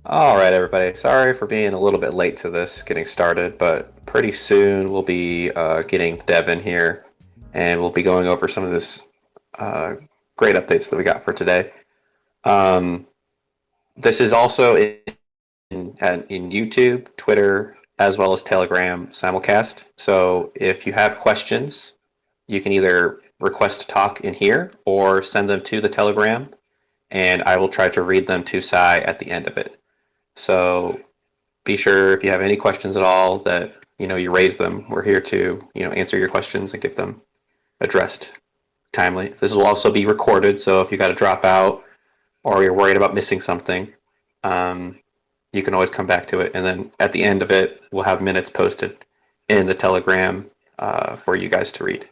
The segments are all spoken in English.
All right, everybody. Sorry for being a little bit late to this getting started, but pretty soon we'll be getting Deb in here, and we'll be going over some of this uh, great updates that we got for today. Um, this is also in YouTube, Twitter, as well as Telegram simulcast. So if you have questions, you can either request to talk in here or send them to the Telegram, and I will try to read them to Sai at the end of it. So be sure if you have any questions at all that you raise them. We're here to answer your questions and get them addressed timely. This will also be recorded, so if you got to drop out or you're worried about missing something, um, you can always come back to it. And then at the end of it, we'll have minutes posted in the Telegram for you guys to read.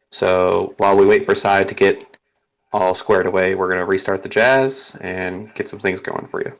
So while we wait for Sai to get all squared away, we're going to restart the jazz and get some things going for you.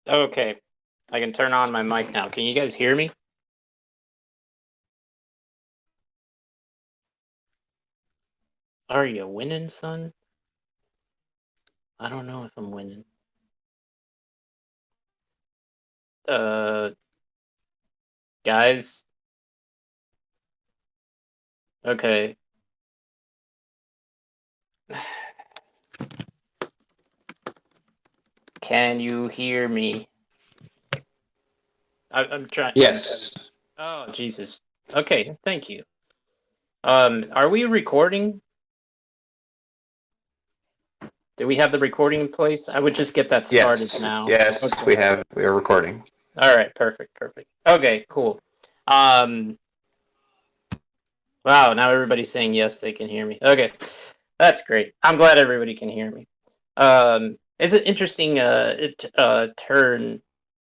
Okay, I can turn on my mic now. Can you guys hear me? Are you winning, son? I don't know if I'm winning. Uh, guys. Okay. Can you hear me? I'm trying. Yes. Oh, Jesus. Okay, thank you. Are we recording? Do we have the recording in place? I would just get that started Yes. now. Yes, Okay. we are recording. All right, perfect. Okay, cool. Um, wow, now everybody's saying yes, they can hear me. Okay, that's great. I'm glad everybody can hear me. It's an interesting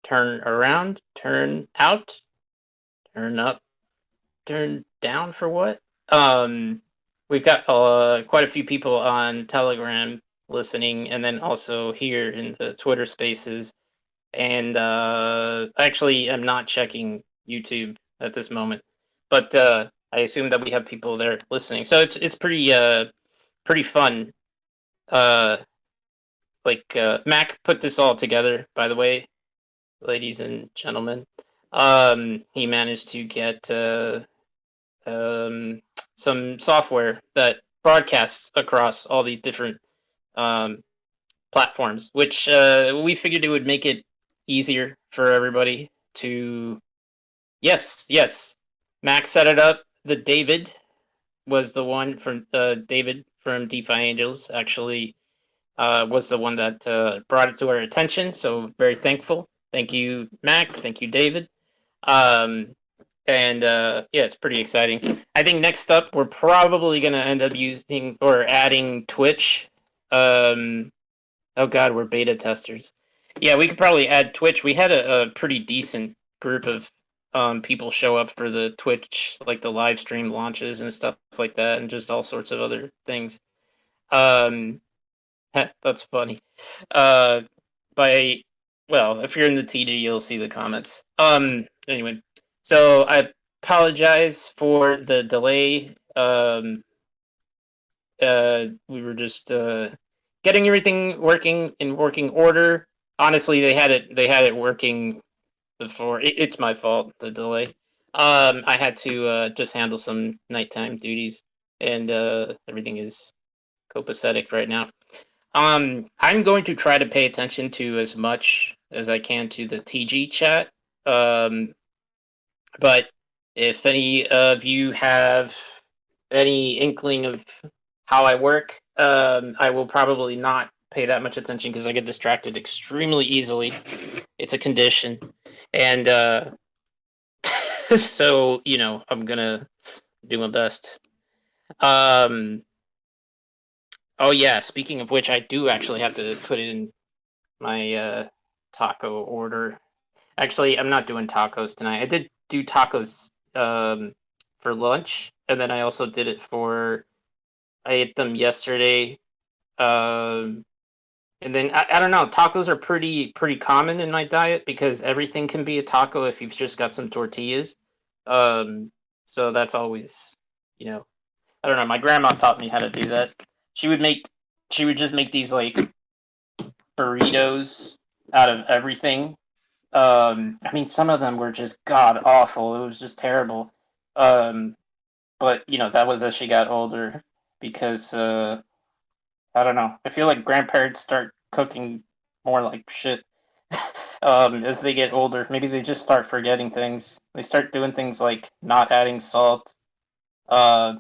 turn around, turn out, turn up, turn down for what? Um, we've got quite a few people on Telegram listening, and then also here in the Twitter Spaces. And actually, I'm not checking YouTube at this moment, but I assume that we have people there listening. So it's pretty fun. Uh, Mac put this all together, by the way, ladies and gentlemen. He managed to get um, some software that broadcasts across all these different um, platforms, which we figured it would make it easier for everybody to. Yes. Max set it up. The David was the one from David from DeFi Angels actually was the one that brought it to our attention. So very thankful. Thank you, Mac. Thank you, David. Um, and yeah, it's pretty exciting. I think next up we're probably gonna end up using or adding Twitch. Um, oh God, we're beta testers. Yeah, we could probably add Twitch. We had a pretty decent group of people show up for the Twitch, like the live stream launches and stuff like that, and just all sorts of other things. Um, that's funny. Uh, by well, if you're in the TG, you'll see the comments. Anyway, so I apologize for the delay. We were just getting everything working in working order. Honestly, they had it working before. It's my fault, the delay. I had to just handle some nighttime duties, and everything is copacetic right now. I'm going to try to pay attention to as much as I can to the TG chat. Um, but if any of you have any inkling of how I work, I will probably not pay that much attention because I get distracted extremely easily. It's a condition, and so I'm gonna do my best. Um, oh yeah, speaking of which, I do actually have to put in my taco order. Actually, I'm not doing tacos tonight. I did do tacos for lunch, and then I also did it for. I ate them yesterday. Um, and then I don't know. Tacos are pretty common in my diet because everything can be a taco if you've just got some tortillas. Um, so that's always, you know, I don't know. My grandma taught me how to do that. She would make, she would just make these like burritos out of everything. I mean, some of them were just god awful. It was just terrible. Um, but that was as she got older because I don't know. I feel like grandparents start cooking more like shit as they get older. Maybe they just start forgetting things. They start doing things like not adding salt. Uh,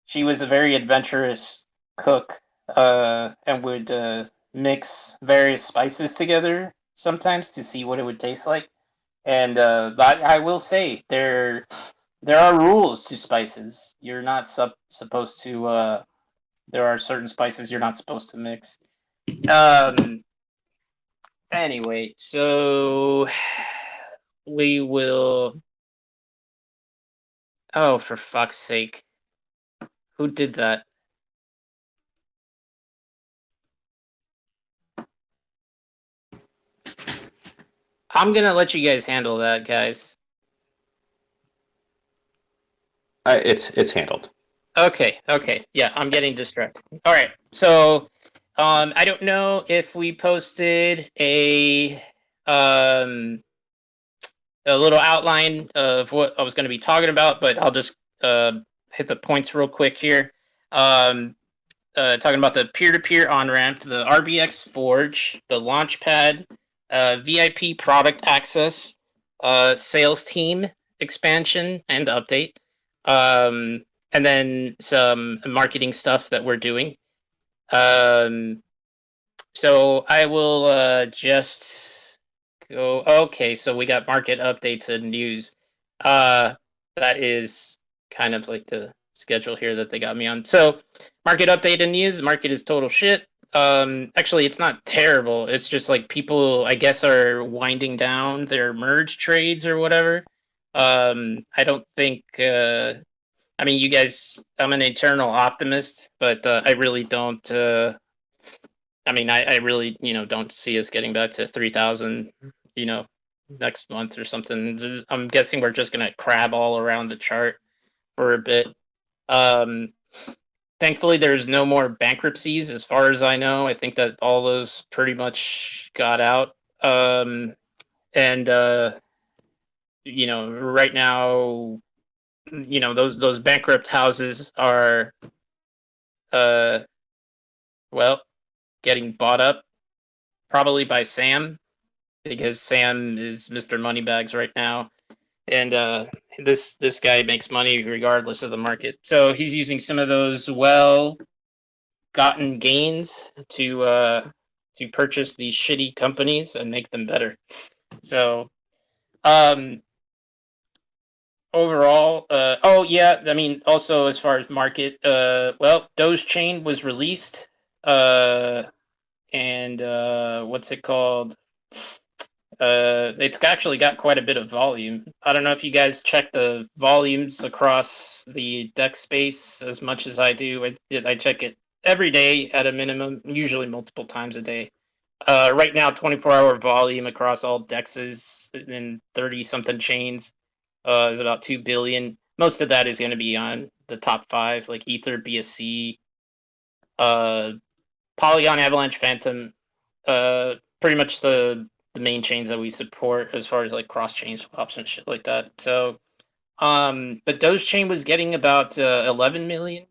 she was a very adventurous cook and would mix various spices together sometimes to see what it would taste like. And I will say there are rules to spices. You're not supposed to. There are certain spices you're not supposed to mix. Um. Anyway, so we will. Oh, for fuck's sake! Who did that? I'm gonna let you guys handle that, guys. It's handled. Okay, yeah, I'm getting distracted. All right, so I don't know if we posted um a little outline of what I was going to be talking about, but I'll just hit the points real quick here. Um, Talking about the peer-to-peer on-ramp, the RBX Forge, the Launchpad, VIP product access, sales team expansion and update, and then some marketing stuff that we're doing. Um, so I will just go. Okay, so we got market updates and news. Uh, that is kind of like the schedule here that they got me on. So market update and news. The market is total shit. Actually, it's not terrible. It's just like people, I guess, are winding down their merge trades or whatever. I don't think. I mean, you guys. I'm an eternal optimist, but I really don't. I mean, I really, don't see us getting back to 3,000, you know, next month or something. I'm guessing we're just gonna crab all around the chart for a bit. Um, Thankfully, there's no more bankruptcies, as far as I know. I think that all those pretty much got out. And right now, those bankrupt houses are, uh, well, getting bought up probably by Sam, because Sam is Mr. Moneybags right now, and this guy makes money regardless of the market. So he's using some of those well-gotten gains to purchase these shitty companies and make them better. So um, overall, oh yeah, I mean, also as far as market, well, Doge Chain was released, uh, and what's it called? It's actually got quite a bit of volume. I don't know if you guys check the volumes across the deck space as much as I do. I check it every day at a minimum, usually multiple times a day. Right now, 24-hour volume across all dexes in 30 something chains is about 2 billion. Most of that is going to be on the top five, like Ether, BSC, uh, Polygon, Avalanche, Phantom, pretty much the main chains that we support as far as like cross chain swaps and shit like that. So, but Doge Chain was getting about 11 million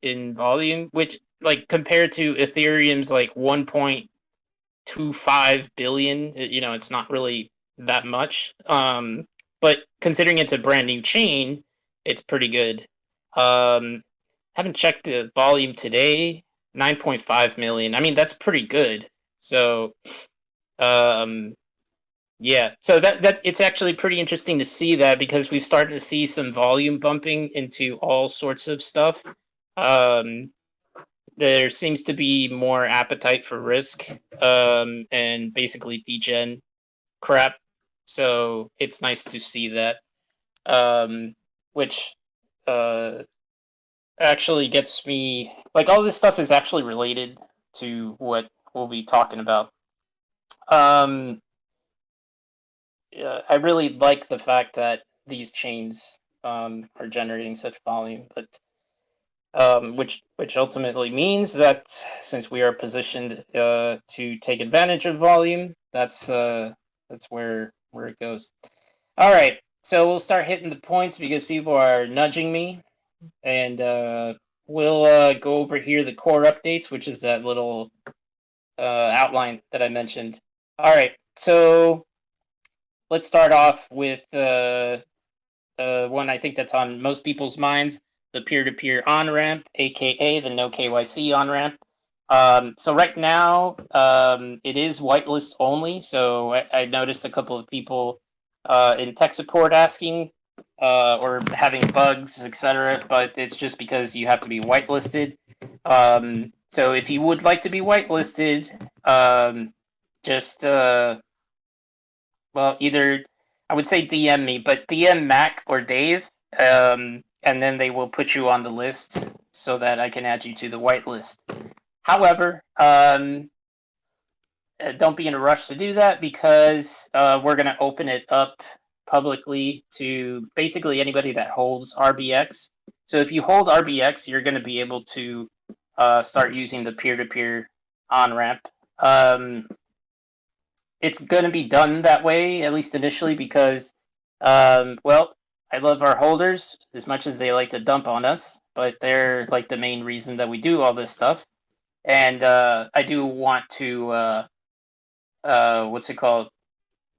in volume, which like compared to Ethereum's like 1.25 billion, it's not really that much. But considering it's a brand new chain, it's pretty good. Haven't checked the volume today. 9.5 million. I mean, that's pretty good. So, um, yeah. So that it's actually pretty interesting to see that, because we've started to see some volume bumping into all sorts of stuff. Um, there seems to be more appetite for risk, and basically degen crap. So it's nice to see that, which uh, actually gets me, like, all this stuff is actually related to what we'll be talking about. Um, I really like the fact that these chains are generating such volume, but which ultimately means that since we are positioned to take advantage of volume, that's where it goes. All right, so we'll start hitting the points because people are nudging me, and we'll go over here the core updates, which is that little outline that I mentioned. All right, so let's start off with one I think that's on most people's minds, the peer-to-peer on-ramp, aka the no KYC on-ramp. So right now, it is whitelist only. So I noticed a couple of people in tech support asking or having bugs, etc. But it's just because you have to be whitelisted. So if you would like to be whitelisted, just well, either I would say DM me, but DM Mac or Dave, and then they will put you on the list so that I can add you to the whitelist. However, don't be in a rush to do that because we're going to open it up publicly to basically anybody that holds RBX. So if you hold RBX, you're going to be able to start using the peer-to-peer on-ramp. It's going to be done that way, at least initially, because, well, I love our holders as much as they like to dump on us, but they're like the main reason that we do all this stuff. And I do want to, what's it called?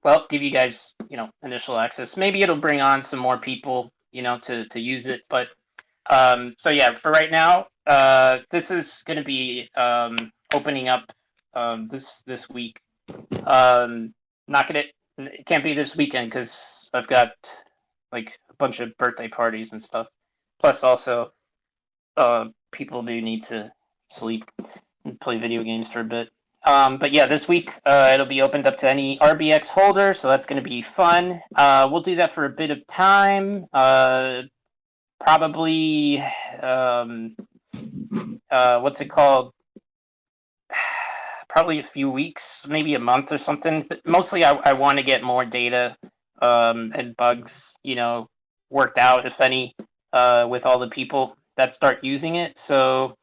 Well, give you guys, initial access. Maybe it'll bring on some more people, to use it. But so yeah, for right now, this is going to be opening up this week. Not gonna. It can't be this weekend because I've got like a bunch of birthday parties and stuff. Plus, also, people do need to sleep and play video games for a bit. But yeah, this week it'll be opened up to any RBX holder, so that's going to be fun. We'll do that for a bit of time. Probably, what's it called? Probably a few weeks, maybe a month or something. But mostly, I want to get more data and bugs, worked out, if any, with all the people that start using it. So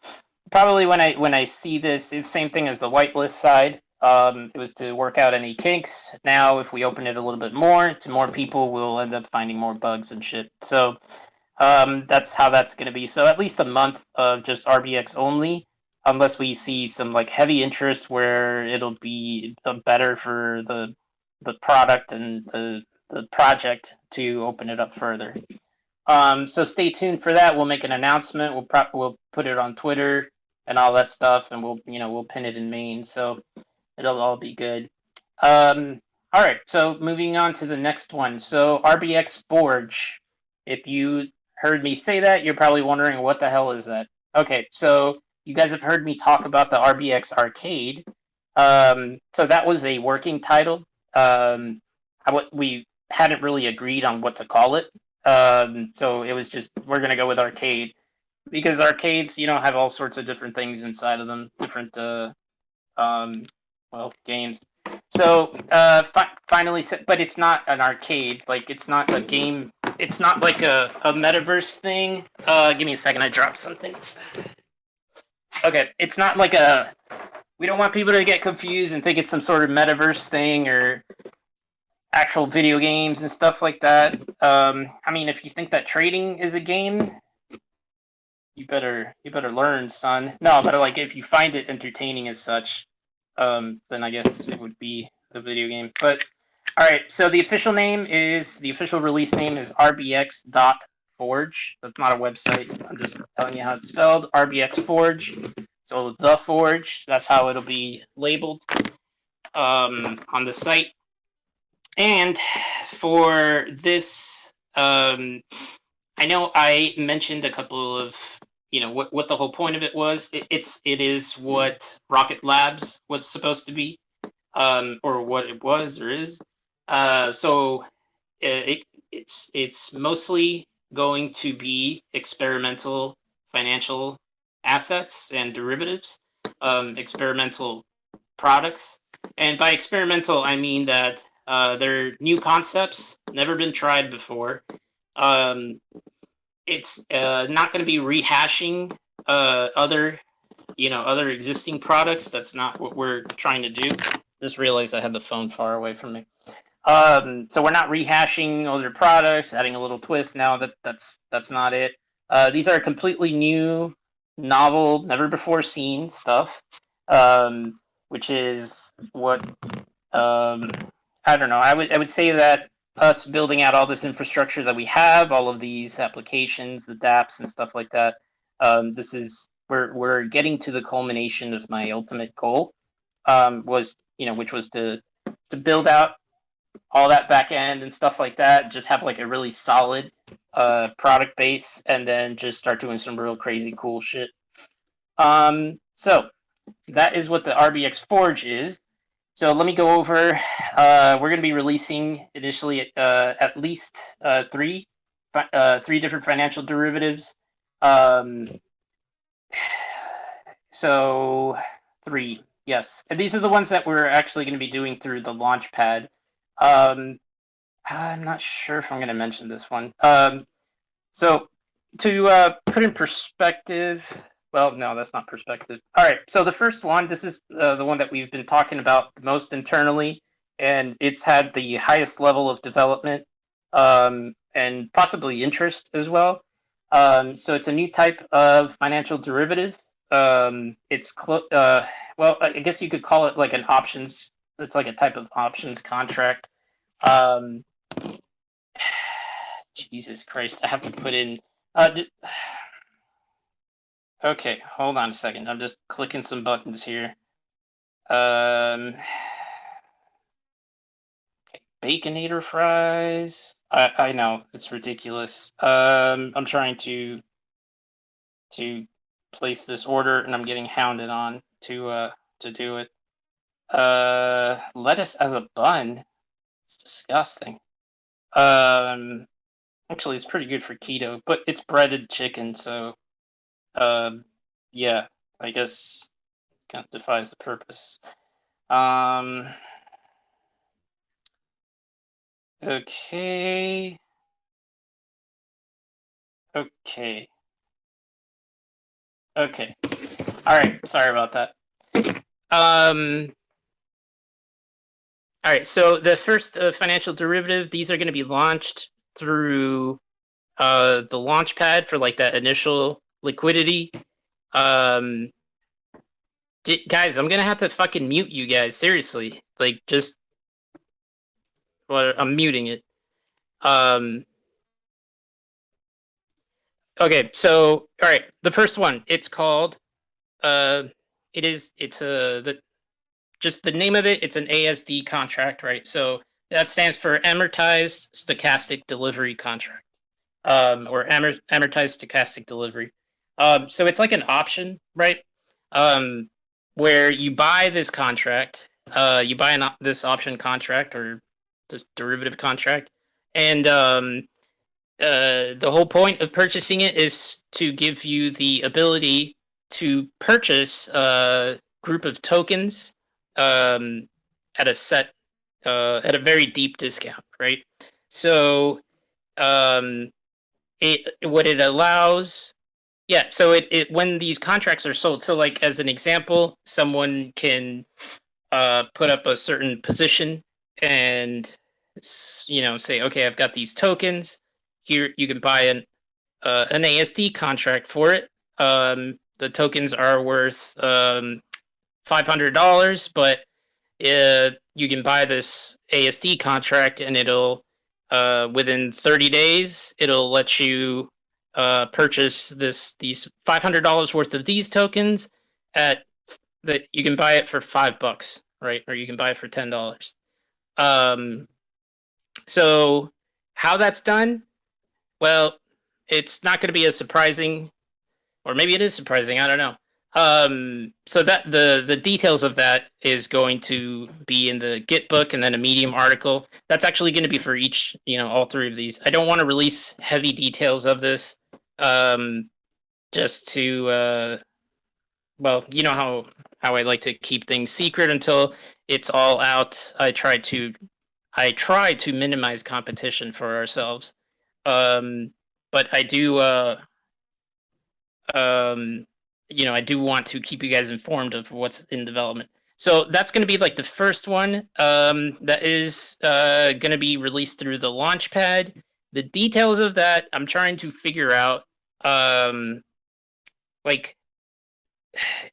probably when I see this, it's the same thing as the whitelist side. It was to work out any kinks. Now, if we open it a little bit more to more people, we'll end up finding more bugs and shit. So that's how that's going to be. So at least a month of just RBX only, unless we see some like heavy interest where it'll be better for the product and the project to open it up further. So stay tuned for that. We'll make an announcement. We'll put it on Twitter and all that stuff, and we'll pin it in main. So it'll all be good. All right. So moving on to the next one. So RBX Forge. If you heard me say that, you're probably wondering what the hell is that. Okay. So you guys have heard me talk about the RBX Arcade. So that was a working title. We hadn't really agreed on what to call it. So it was just, we're going to go with arcade because arcades, have all sorts of different things inside of them, different, games. So finally, but it's not an arcade. Like, it's not a game. It's not like a metaverse thing. Give me a second. I dropped something. Okay. It's not like we don't want people to get confused and think it's some sort of metaverse thing or actual video games and stuff like that. I mean, if you think that trading is a game, you better learn, son. No, but like if you find it entertaining as such, then I guess it would be a video game. But all right, so the official release name is RBX.Forge. That's not a website. I'm just telling you how it's spelled. RBX Forge. So the Forge. That's how it'll be labeled on the site. And for this, I know I mentioned a couple of, what the whole point of it was. It is what Rocket Labs was supposed to be, or what it was or is. So it's mostly going to be experimental financial assets and derivatives, experimental products. And by experimental, I mean that they're new concepts, never been tried before. It's not going to be rehashing other existing products. That's not what we're trying to do. Just realized I had the phone far away from me. So we're not rehashing other products, adding a little twist. Now that's not it. These are completely new, novel, never before seen stuff, which is what I don't know. I would say that us building out all this infrastructure that we have, all of these applications, the dApps and stuff like that, we're getting to the culmination of my ultimate goal, which was to build out all that back end and stuff like that, just have like a really solid product base, and then just start doing some real crazy cool shit. So that is what the RBX Forge is. So let me go over. We're going to be releasing initially at least three different financial derivatives. So three. Yes, and these are the ones that we're actually going to be doing through the Launchpad. Um, I'm not sure if I'm going to mention this one. So to put in perspective, well, no, that's not perspective. All right, so the first one, this is the one that we've been talking about the most internally, and it's had the highest level of development and possibly interest as well. So it's a new type of financial derivative. Well, I guess you could call it like an options. It's like a type of options contract. Um, Jesus Christ, I have to put in. Okay, hold on a second. I'm just clicking some buttons here. Okay, Baconator fries. I know it's ridiculous. I'm trying to place this order, and I'm getting hounded on to do it. Lettuce as a bun. It's disgusting. Um, Actually, it's pretty good for keto, but it's breaded chicken, so yeah, I guess kind of defies the purpose. Um, okay, okay, okay. All right, sorry about that. Um, all right, so the first financial derivative, these are going to be launched through the launch pad for like that initial liquidity. Um, guys, I'm gonna have to fucking mute you guys. Seriously, like just well, I'm muting it. Um, okay, so all right, the first one. It's called. Uh, it's the just the name of it. It's an ASD contract, right? So that stands for amortized stochastic delivery contract. Or amortized stochastic delivery. So it's like an option, right? Um, where you buy this contract, you buy this option contract or this derivative contract, and the whole point of purchasing it is to give you the ability to purchase a group of tokens um, at a set at a very deep discount, right? So um, what it allows, yeah, so it when these contracts are sold, so like as an example, someone can put up a certain position and say, okay, I've got these tokens here. You can buy an ASD contract for it. The tokens are worth $500, but you can buy this ASD contract, and it'll within 30 days it'll let you purchase these $500 worth of these tokens at that you can buy it for $5, right? Or you can buy it for $10. Um, so how that's done? Well, it's not going to be as surprising, or maybe it is surprising. I don't know. So that the details of that is going to be in the Git book and then a Medium article. That's actually going to be for each, all three of these. I don't want to release heavy details of this, just to, well, you know how I like to keep things secret until it's all out. I try to minimize competition for ourselves. But I do. I do want to keep you guys informed of what's in development. So that's going to be like the first one that is going to be released through the Launchpad. The details of that, I'm trying to figure out. Like,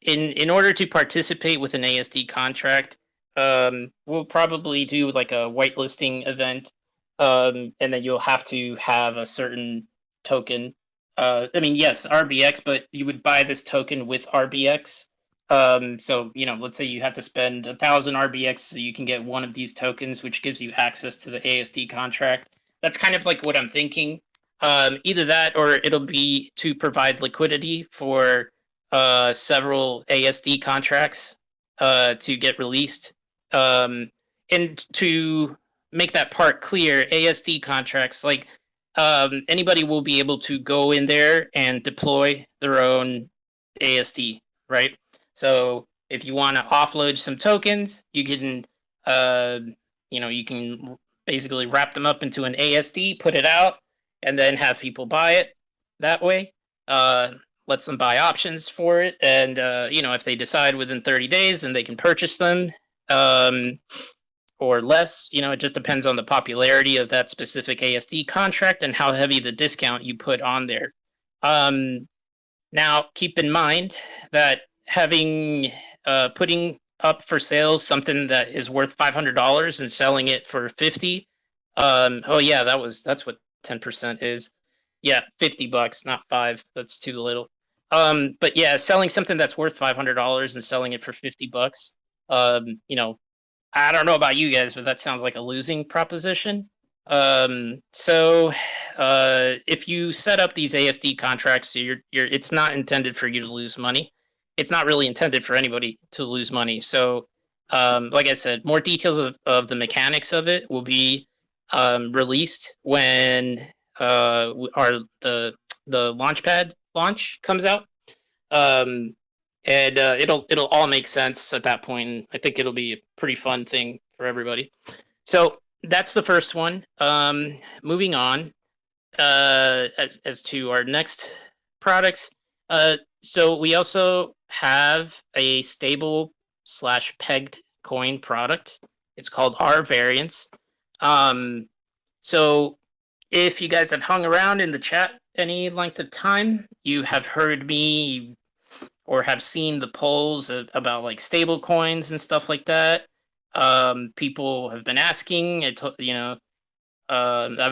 in order to participate with an ASD contract, we'll probably do like a whitelisting event, and then you'll have to have a certain token. I mean, yes, RBX, but you would buy this token with RBX. So let's say you have to spend 1,000 RBX so you can get one of these tokens, which gives you access to the ASD contract. That's kind of like what I'm thinking. Either that, or it'll be to provide liquidity for several ASD contracts to get released. And to make that part clear, ASD contracts, like anybody will be able to go in there and deploy their own ASD, right? So If you want to offload some tokens, you can, you can basically wrap them up into an ASD, put it out, and then have people buy it that way. Lets them buy options for it, and if they decide within 30 days, then they can purchase them. Or less. It just depends on the popularity of that specific ASD contract and how heavy the discount you put on there. Now, keep in mind that putting up for sale something that is worth $500 and selling it for 50. Oh yeah, that's what 10% is. Yeah, $50, not 5. That's too little. But yeah, selling something that's worth $500 and selling it for $50. I don't know about you guys, but that sounds like a losing proposition. So if you set up these ASD contracts, it's not intended for you to lose money. It's not really intended for anybody to lose money. So, like I said, more details of the mechanics of it will be released when the Launchpad launch comes out. And it'll all make sense at that point. And I think it'll be a pretty fun thing for everybody. So that's the first one. Moving on, as to our next products. So we also have a stable / pegged coin product. It's called R variance. So if you guys have hung around in the chat any length of time, you have heard me or have seen the polls about like stable coins and stuff like that. People have been asking. I've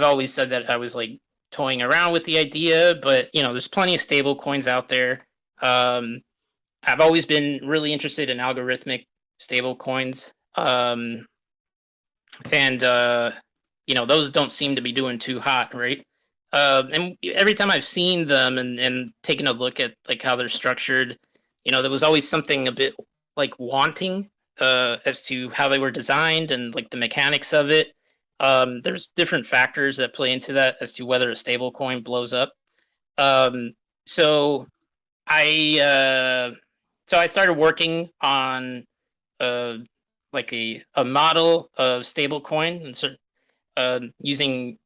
always said that I was like toying around with the idea, but there's plenty of stable coins out there. I've always been really interested in algorithmic stable coins, and those don't seem to be doing too hot, right? And every time I've seen them and taken a look at like how they're structured, there was always something a bit like wanting as to how they were designed and like the mechanics of it. There's different factors that play into that as to whether a stable coin blows up. So I started working on like a model of stable coin and using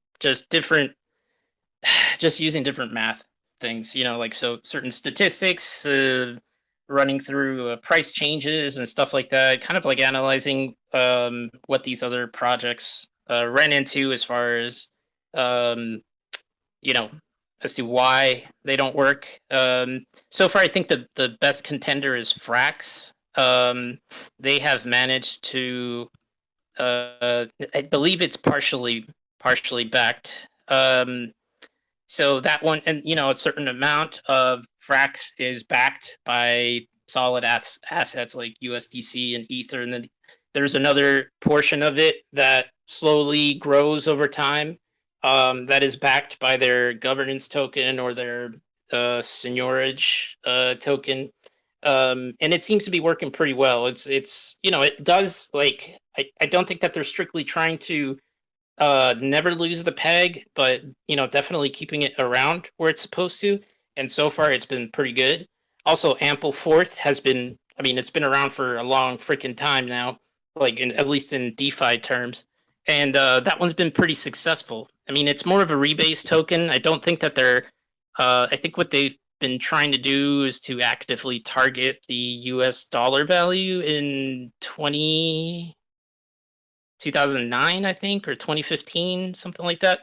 using different math things, like so certain statistics, running through price changes and stuff like that, kind of like analyzing what these other projects ran into as far as as to why they don't work. So far, I think the best contender is Frax. They have managed to, I believe it's partially backed. So that one, and a certain amount of Frax is backed by solid assets like USDC and Ether, and then there's another portion of it that slowly grows over time. That is backed by their governance token or their seigniorage token, and it seems to be working pretty well. It does, like, I don't think that they're strictly trying to never lose the peg, but definitely keeping it around where it's supposed to, and so far it's been pretty good. Also, Ample Fourth has been, it's been around for a long freaking time now, like at least in DeFi terms, and that one's been pretty successful. It's more of a rebase token. I don't think that they're I think what they've been trying to do is to actively target the US dollar value in 2009, I think, or 2015, something like that.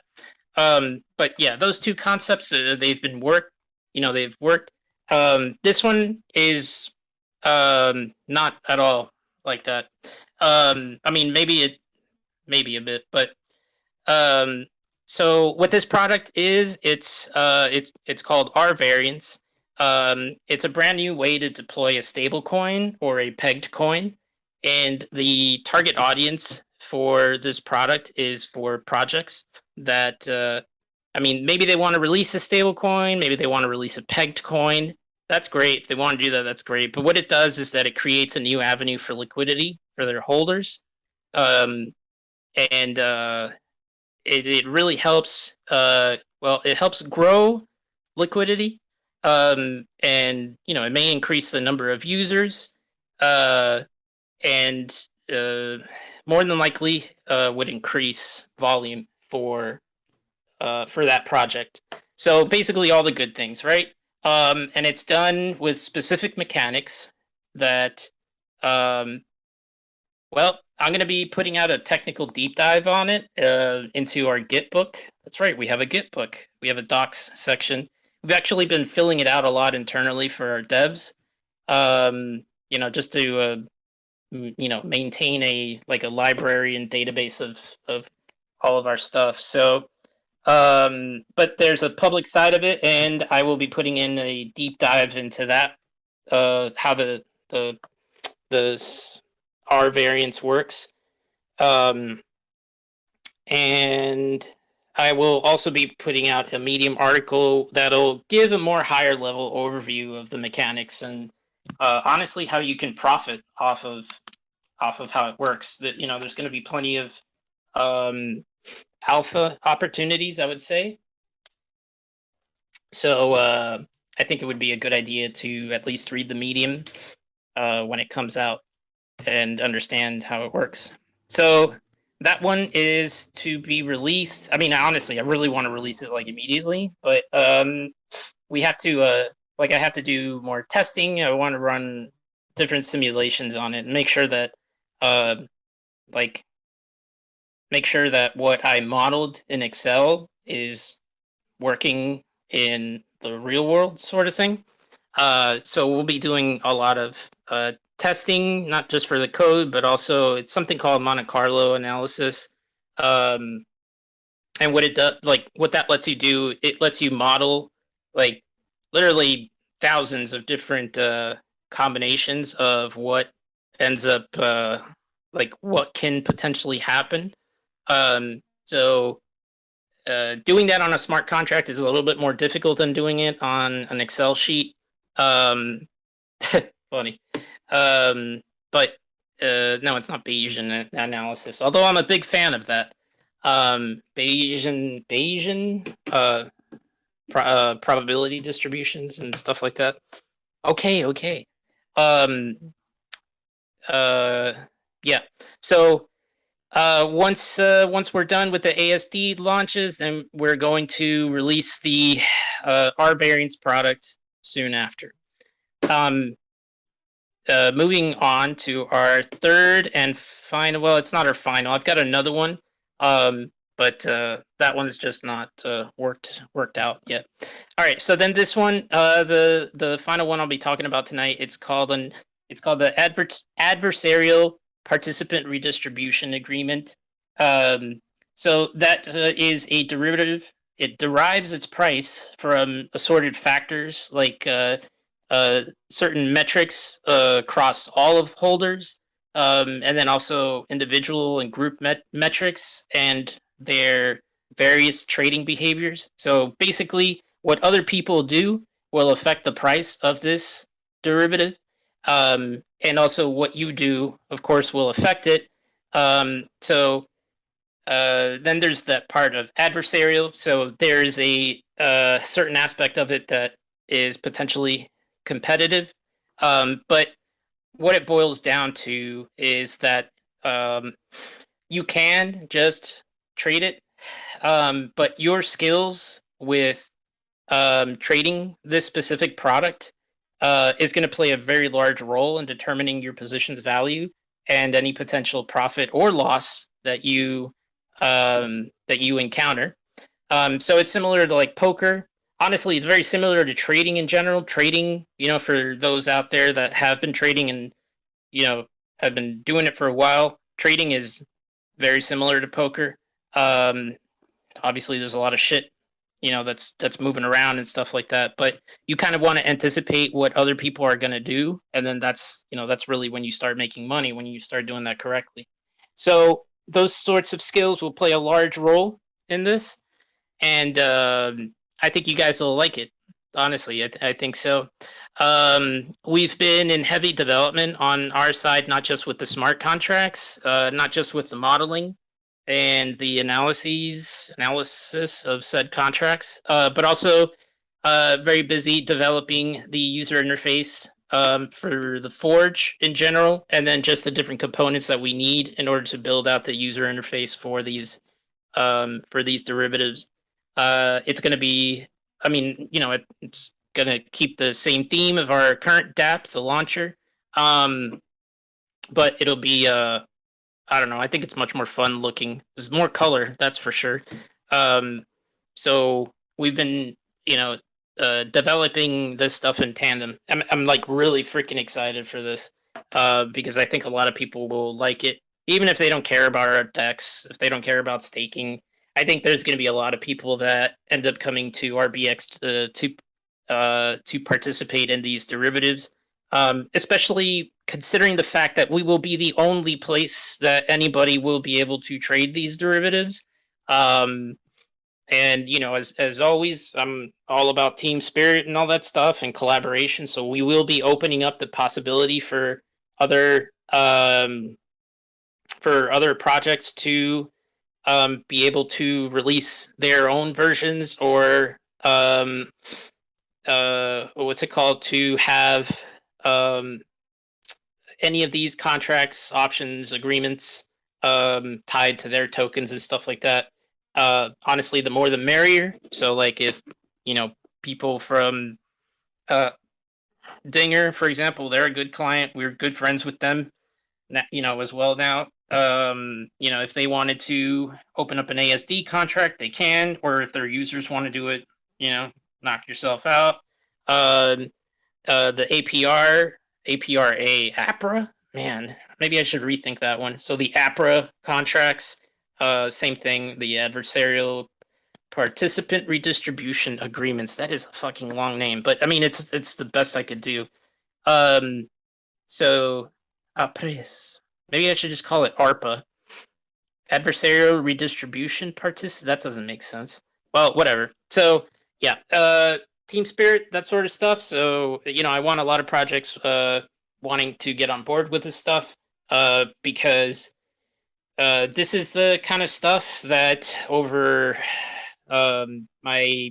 But yeah, those two concepts, they've worked. This one is not at all like that. Maybe a bit, but so what this product is, it's called R variance. It's a brand new way to deploy a stable coin or a pegged coin, and the target audience for this product is for projects that maybe they want to release a stable coin, maybe they want to release a pegged coin. That's great. If they want to do that, that's great. But what it does is that it creates a new avenue for liquidity for their holders. And it really helps. It helps grow liquidity, and it may increase the number of users. uh, and more than likely would increase volume for that project. So basically, all the good things, right? And it's done with specific mechanics that, um, well, I'm going to be putting out a technical deep dive on it into our Git book. That's right, we have a Git book. We have a docs section. We've actually been filling it out a lot internally for our devs. Just to maintain a library and database of all of our stuff. So but there's a public side of it, and I will be putting in a deep dive into that, how the the R variance works. Um, and I will also be putting out a Medium article that'll give a more higher level overview of the mechanics and honestly how you can profit off of how it works. That there's going to be plenty of um, alpha opportunities, I would say. So I think it would be a good idea to at least read the Medium when it comes out and understand how it works. So that one is to be released. I mean, honestly, I really want to release it like immediately, but we have to I have to do more testing. I want to run different simulations on it and make sure that uh, like make sure that what I modeled in Excel is working in the real world, sort of thing. So we'll be doing a lot of testing, not just for the code, but also it's something called Monte Carlo analysis. Um, and what it does, what that lets you do, it lets you model like literally thousands of different combinations of what ends up what can potentially happen. So doing that on a smart contract is a little bit more difficult than doing it on an Excel sheet. Um, funny. But no, it's not Bayesian analysis, although I'm a big fan of that. Bayesian probability distributions and stuff like that. Okay. Um, uh, yeah. So once we're done with the ASD launches, then we're going to release the R variants product soon after. Moving on to our third and final. Well, it's not our final. I've got another one, but that one's just not worked out yet. All right. So then this one, the final one I'll be talking about tonight. It's called the adversarial participant redistribution agreement. So that is a derivative. It derives its price from assorted factors like certain metrics across all of holders, and then also individual and group metrics and their various trading behaviors. So basically, what other people do will affect the price of this derivative. And also what you do, of course, will affect it. So then there's that part of adversarial. So there's a certain aspect of it that is potentially competitive. But what it boils down to is that you can just trade it, but your skills with trading this specific product is going to play a very large role in determining your position's value and any potential profit or loss that you encounter. So it's similar to like poker. Honestly, it's very similar to trading in general. Trading, for those out there that have been trading and have been doing it for a while, trading is very similar to poker. Obviously, there's a lot of shit that's moving around and stuff like that, but you kind of want to anticipate what other people are going to do, and then that's really when you start making money, when you start doing that correctly. So those sorts of skills will play a large role in this, and I think you guys will like it. Honestly, I think so. We've been in heavy development on our side, not just with the smart contracts, not just with the modeling and the analysis of said contracts, but also very busy developing the user interface for the Forge in general, and then just the different components that we need in order to build out the user interface for these derivatives. It's going to be, I mean, it's going to keep the same theme of our current DApp, the launcher, but it'll be, I don't know, I think it's much more fun looking. There's more color, that's for sure. So we've been, developing this stuff in tandem. I'm like really freaking excited for this because I think a lot of people will like it, even if they don't care about our decks, if they don't care about staking. I think there's going to be a lot of people that end up coming to RBX to participate in these derivatives, especially considering the fact that we will be the only place that anybody will be able to trade these derivatives. And as always, I'm all about team spirit and all that stuff and collaboration. So we will be opening up the possibility for other projects to be able to release their own versions, or what's it called, to have any of these contracts, options, agreements tied to their tokens and stuff like that. Honestly, the more the merrier. So like if people from Dinger, for example, they're a good client, we're good friends with them as well now. If they wanted to open up an ASD contract, they can, or if their users want to do it, knock yourself out. The APRA, man, maybe I should rethink that one. So the APRA contracts, same thing, the adversarial participant redistribution agreements. That is a fucking long name, but I mean, it's the best I could do. So APRES. Maybe I should just call it ARPA. Adversarial redistribution participant. That doesn't make sense. Well, whatever. So yeah, team spirit, that sort of stuff. So I want a lot of projects wanting to get on board with this stuff because this is the kind of stuff that over my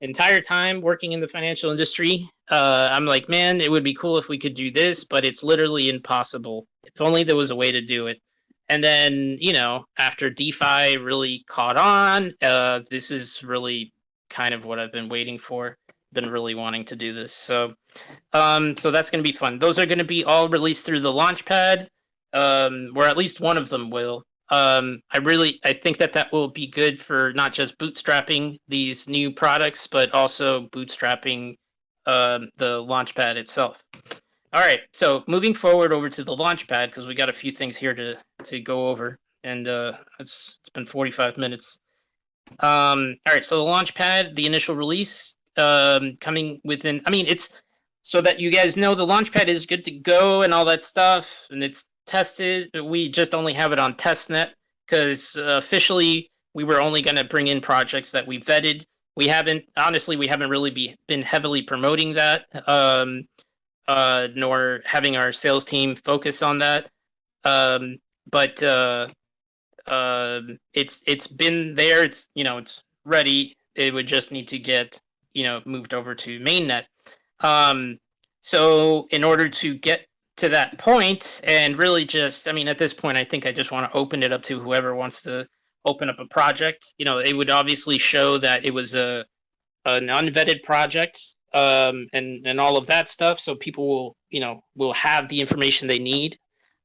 entire time working in the financial industry, I'm like, man, it would be cool if we could do this, but it's literally impossible. If only there was a way to do it. And then, after DeFi really caught on, this is really kind of what I've been waiting for. Been really wanting to do this. So that's going to be fun. Those are going to be all released through the Launchpad, or at least one of them will. I think that will be good for not just bootstrapping these new products, but also bootstrapping the Launchpad itself. All right, so moving forward over to the Launchpad, because we got a few things here to go over, and it's been 45 minutes. All right, so the Launchpad, the initial release, coming within. I mean, it's so that you guys know the Launchpad is good to go and all that stuff, and it's tested. We just only have it on testnet because officially we were only going to bring in projects that we vetted. We haven't really been heavily promoting that, nor having our sales team focus on that. But it's been there. It's it's ready. It would just need to get moved over to mainnet. So in order to get to that point, and really just, I mean, at this point, I think I just want to open it up to whoever wants to open up a project. It would obviously show that it was an unvetted project, and all of that stuff. So people will have the information they need.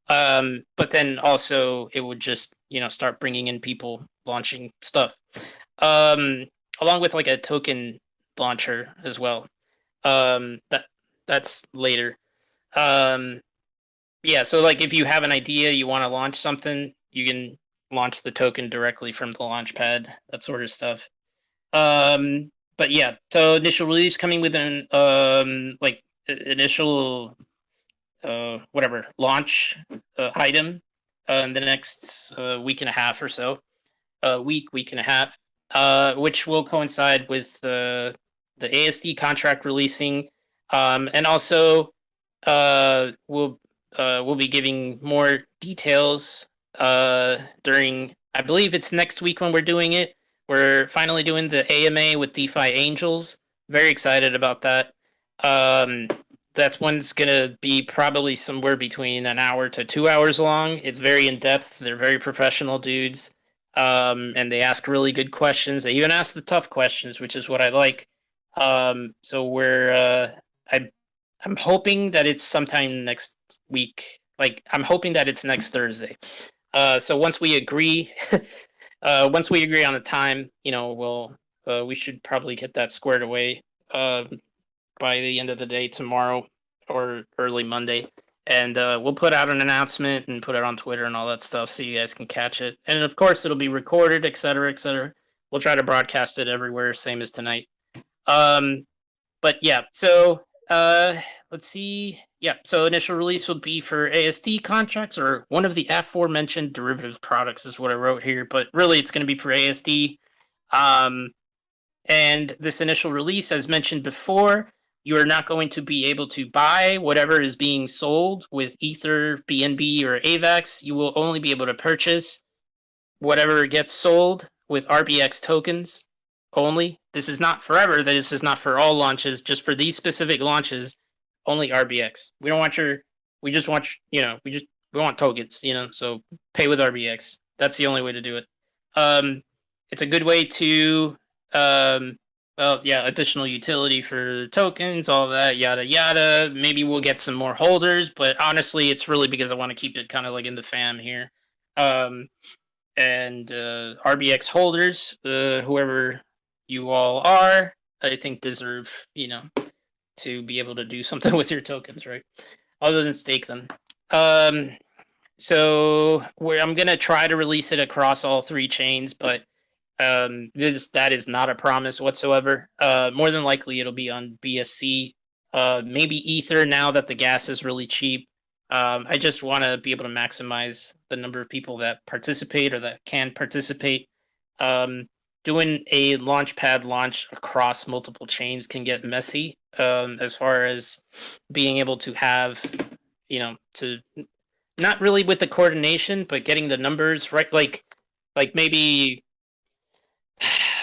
But then also it would just, start bringing in people launching stuff, along with like a token launcher as well. That's later. Yeah, so like if you have an idea, you want to launch something, you can launch the token directly from the Launchpad, that sort of stuff. But yeah, so initial release coming with an initial launch item in the next week and a half or so, week and a half, which will coincide with the ASD contract releasing, and also we'll be giving more details during, I believe it's next week when we're doing it. We're finally doing the AMA with DeFi Angels. Very excited about that. That one's gonna be probably somewhere between an hour to 2 hours long. It's very in depth. They're very professional dudes, and they ask really good questions. They even ask the tough questions, which is what I like. So I'm hoping that it's sometime next week. Like I'm hoping that it's next Thursday. So once we agree, once we agree on a time, we should probably get that squared away. By the end of the day tomorrow or early Monday. And we'll put out an announcement and put it on Twitter and all that stuff so you guys can catch it. And of course, it'll be recorded, et cetera, et cetera. We'll try to broadcast it everywhere, same as tonight. Um, but yeah, so let's see. Yeah, so initial release will be for AST contracts or one of the aforementioned derivative products, is what I wrote here. But really, it's going to be for ASD. Um, and this initial release, as mentioned before, you are not going to be able to buy whatever is being sold with Ether, BNB, or AVAX. You will only be able to purchase whatever gets sold with RBX tokens only. This is not forever. This is not for all launches. Just for these specific launches, only RBX. We don't want your. We just want we want tokens. So pay with RBX. That's the only way to do it. It's a good way to additional utility for tokens, all that, yada yada. Maybe we'll get some more holders, but honestly, it's really because I want to keep it kind of like in the fam here. And RBX holders, whoever you all are, I think deserve, to be able to do something with your tokens, right? Other than stake them. So I'm gonna try to release it across all three chains, but that is not a promise whatsoever. More than likely, it'll be on BSC, maybe Ether now that the gas is really cheap. I just want to be able to maximize the number of people that participate or that can participate. Doing a launchpad launch across multiple chains can get messy as far as being able to have, to not really with the coordination, but getting the numbers right. Like maybe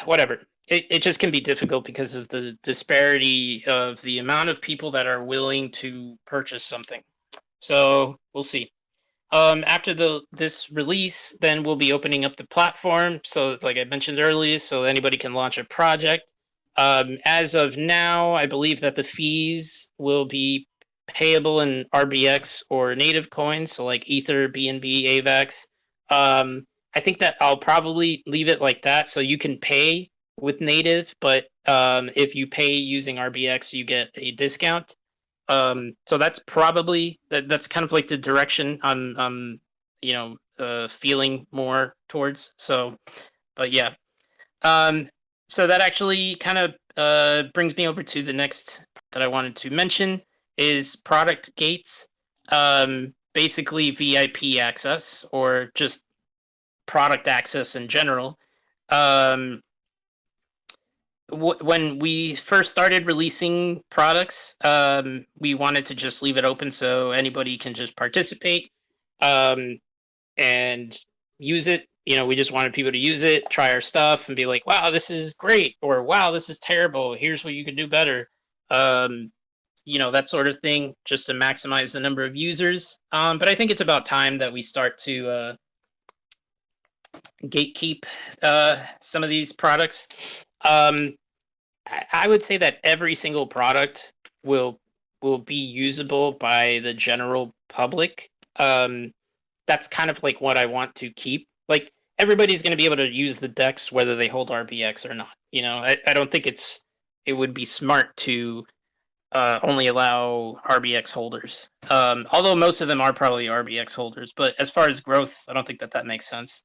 whatever. It just can be difficult because of the disparity of the amount of people that are willing to purchase something. So we'll see. After this release, then we'll be opening up the platform. So like I mentioned earlier, so anybody can launch a project. As of now, I believe that the fees will be payable in RBX or native coins, so like Ether, BNB, AVAX. I think that I'll probably leave it like that, so you can pay with native, but if you pay using RBX, you get a discount. So that's probably that's kind of like the direction I'm feeling more towards. So, but yeah. So that actually kind of brings me over to the next that I wanted to mention is product gates. Basically VIP access or just product access in general. When we first started releasing products, we wanted to just leave it open so anybody can just participate and use it. We just wanted people to use it, try our stuff, and be like, "Wow, this is great," or "Wow, this is terrible. Here's what you could do better." That sort of thing, just to maximize the number of users. But I think it's about time that we start to gatekeep some of these products. I would say that every single product will be usable by the general public. That's kind of like what I want to keep. Like everybody's going to be able to use the decks whether they hold RBX or not. I don't think it would be smart to only allow RBX holders. Although most of them are probably RBX holders, but as far as growth, I don't think that makes sense.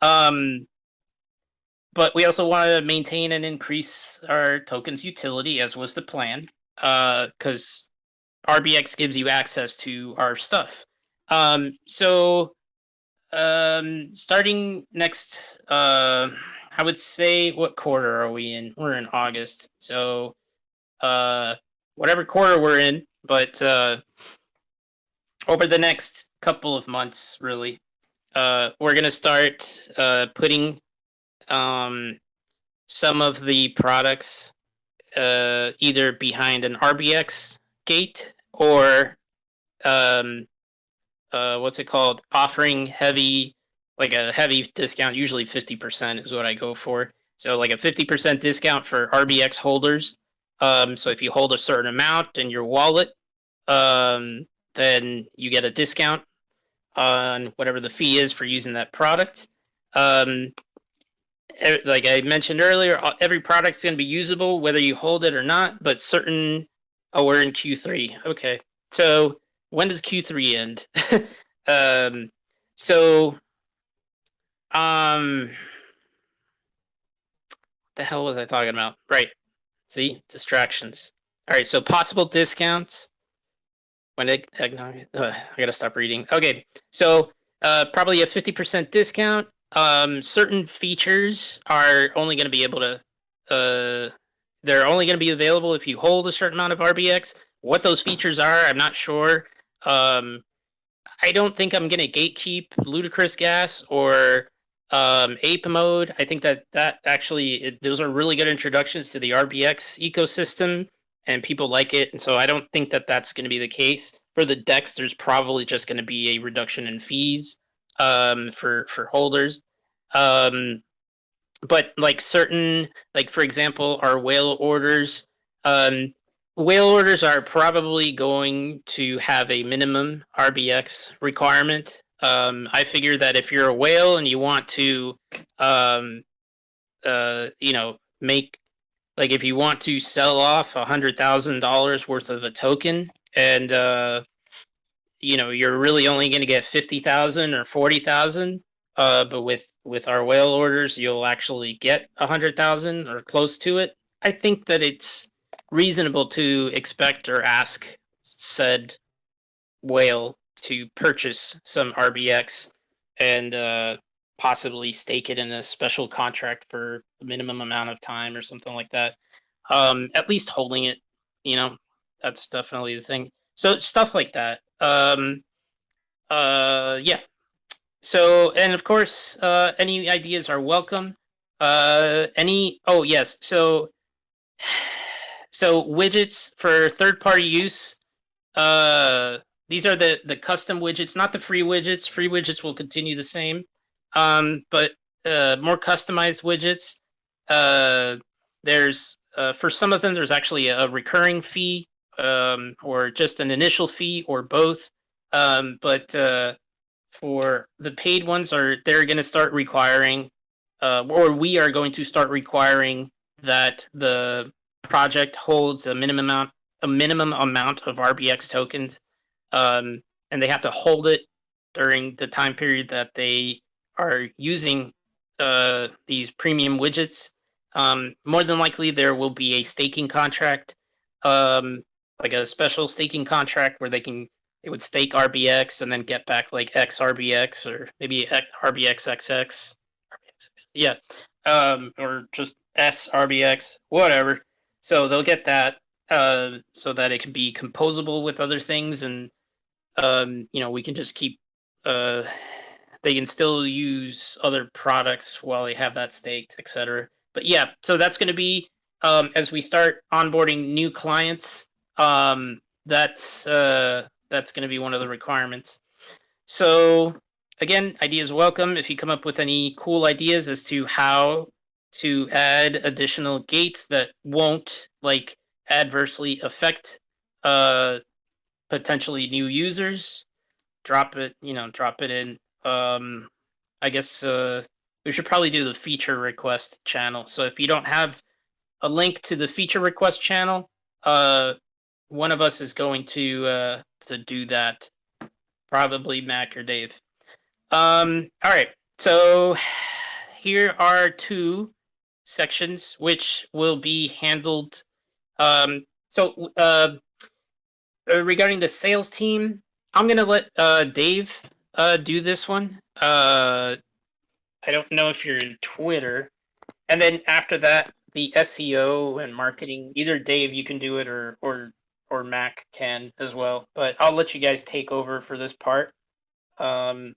But we also want to maintain and increase our tokens utility, as was the plan, because RBX gives you access to our stuff. Starting next, I would say, what quarter are we in? We're in August. So whatever quarter we're in, but over the next couple of months, really, we're going to start putting some of the products either behind an RBX gate or what's it called? Offering like a heavy discount. Usually 50% is what I go for. So like a 50% discount for RBX holders. So if you hold a certain amount in your wallet, then you get a discount on whatever the fee is for using that product. Um, like I mentioned earlier, every product's going to be usable whether you hold it or not. But certain, oh, we're in Q3. Okay, so when does Q3 end? um, so what the hell was I talking about? Right. See, distractions. All right, so possible discounts. When it, I gotta stop reading. Okay, so probably a 50% discount. Certain features are only going to be able to, they're only going to be available if you hold a certain amount of RBX. What those features are, I'm not sure. I don't think I'm going to gatekeep Ludicrous Gas or Ape Mode. I think that actually those are really good introductions to the RBX ecosystem, and people like it. And so I don't think that that's going to be the case for the decks. There's probably just going to be a reduction in fees for holders. But like certain, like for example, our whale orders. Um, Whale orders are probably going to have a minimum RBX requirement. I figure that if you're a whale and you want to, um, make like if you want to sell off $100,000 worth of a token, and you're really only going to get 50,000 or 40,000. But with our whale orders, you'll actually get 100,000 or close to it. I think that it's reasonable to expect or ask said whale to purchase some RBX and possibly stake it in a special contract for a minimum amount of time or something like that. At least holding it, you know, that's definitely the thing. So stuff like that. Yeah. So, and of course, any ideas are welcome. Oh yes. So widgets for third-party use. Uh, these are the custom widgets, not the free widgets. Free widgets will continue the same. But more customized widgets. Uh, there's for some of them, there's actually a recurring fee, or just an initial fee, or both. But for the paid ones, they're going to start requiring, or we are going to start requiring that the project holds a minimum amount of RBX tokens, and they have to hold it during the time period that they are using these premium widgets. More than likely, there will be a staking contract, like a special staking contract where it would stake RBX and then get back like X RBX or maybe RBX XX. Yeah, or just S RBX, whatever. So they'll get that, so that it can be composable with other things, and we can just keep. They can still use other products while they have that staked, etc. But yeah, so that's going to be, as we start onboarding new clients. That's going to be one of the requirements. So again, ideas welcome. If you come up with any cool ideas as to how to add additional gates that won't like adversely affect potentially new users, drop it in. I guess we should probably do the feature request channel. So if you don't have a link to the feature request channel, one of us is going to do that. Probably Mac or Dave. All right. So here are two sections which will be handled. So regarding the sales team, I'm gonna let Dave do this one. I don't know if you're in Twitter, and then after that, the SEO and marketing. Either Dave, you can do it, or Mac can as well. But I'll let you guys take over for this part. I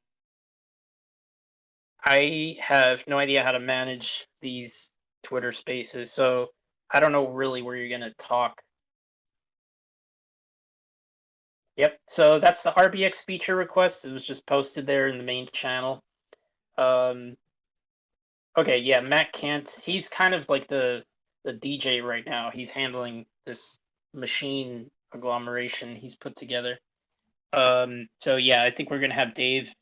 have no idea how to manage these Twitter spaces, so I don't know really where you're gonna talk. Yep. So that's the RBX feature request. It was just posted there in the main channel. Um, okay, yeah, Matt Kant. He's kind of like the DJ right now. He's handling this machine agglomeration he's put together. So yeah, I think we're gonna have Dave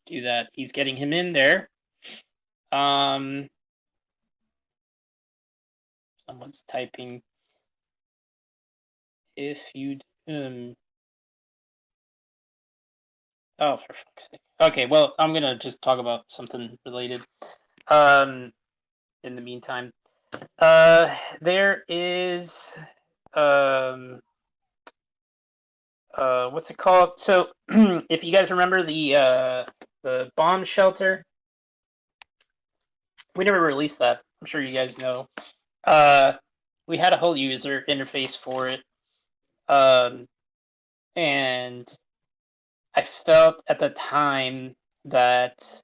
do that. He's getting him in there. Um, someone's typing. If you oh, for fuck's sake. Okay, well, I'm gonna just talk about something related. Um, in the meantime, there is um what's it called? So, if you guys remember the bomb shelter, we never released that. I'm sure you guys know. Uh, we had a whole user interface for it, um, and I felt at the time that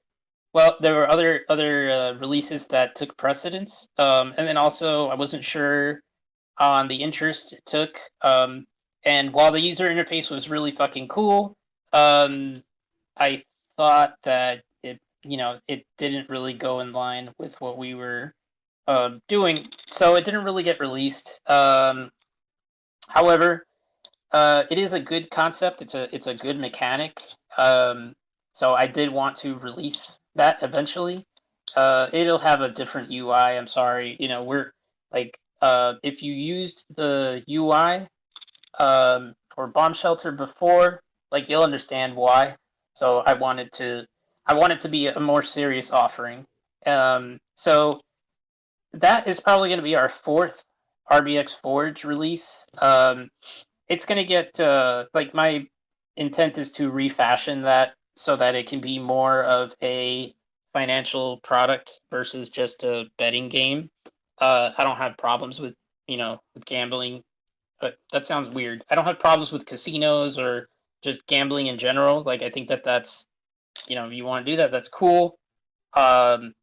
well, there were other releases that took precedence, and then also I wasn't sure on the interest it took. And while the user interface was really fucking cool, I thought that it didn't really go in line with what we were doing, so it didn't really get released. However, it is a good concept. It's a good mechanic. So I did want to release that eventually. It'll have a different UI. I'm sorry. We're like if you used the UI for bomb shelter before, like you'll understand why. So I want it to be a more serious offering. So that is probably going to be our fourth RBX Forge release. It's going to get like my intent is to refashion that so that it can be more of a financial product versus just a betting game. I don't have problems with gambling, but that sounds weird. I don't have problems with casinos or just gambling in general. Like I think that that's if you want to do that, that's cool. Um,